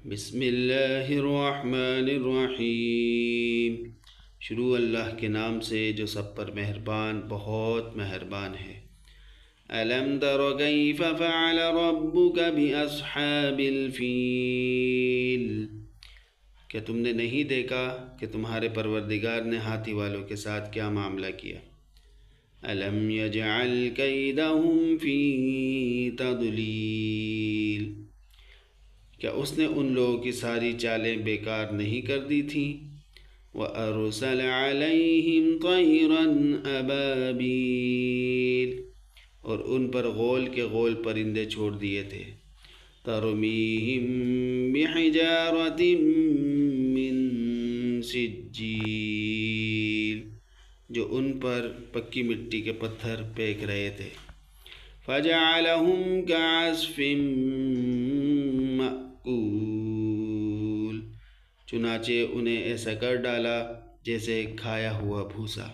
بسم اللہ الرحمن الرحیم۔ شروع اللہ کے نام سے جو سب پر مہربان بہت مہربان ہے۔ أَلَمْ تَرَ كَيْفَ فَعَلَ رَبُّكَ بِأَصْحَابِ الْفِيلِ، کیا تم نے نہیں دیکھا کہ تمہارے پروردگار نے ہاتھی والوں کے ساتھ کیا معاملہ کیا؟ أَلَمْ يَجْعَلْ كَيْدَهُمْ فِي تَضْلِيلٍ، کیا اس نے ان لوگوں کی ساری چالیں بیکار نہیں کر دی تھیں؟ وَأَرْسَلَ عَلَيْهِمْ طَيْرًا أَبَابِيلَ، اور ان پر غول کے غول پرندے چھوڑ دیے تھے۔ تَرْمِيهِمْ بِحِجَارَةٍ مِّن سِجِّيلٍ، جو ان پر پکی مٹی کے پتھر پھینک رہے تھے۔ فَجَعَلَهُمْ كَعَصْفٍ مَّأْکُولٍ، چنانچہ انہیں ایسا کر ڈالا جیسے کھایا ہوا بھوسا۔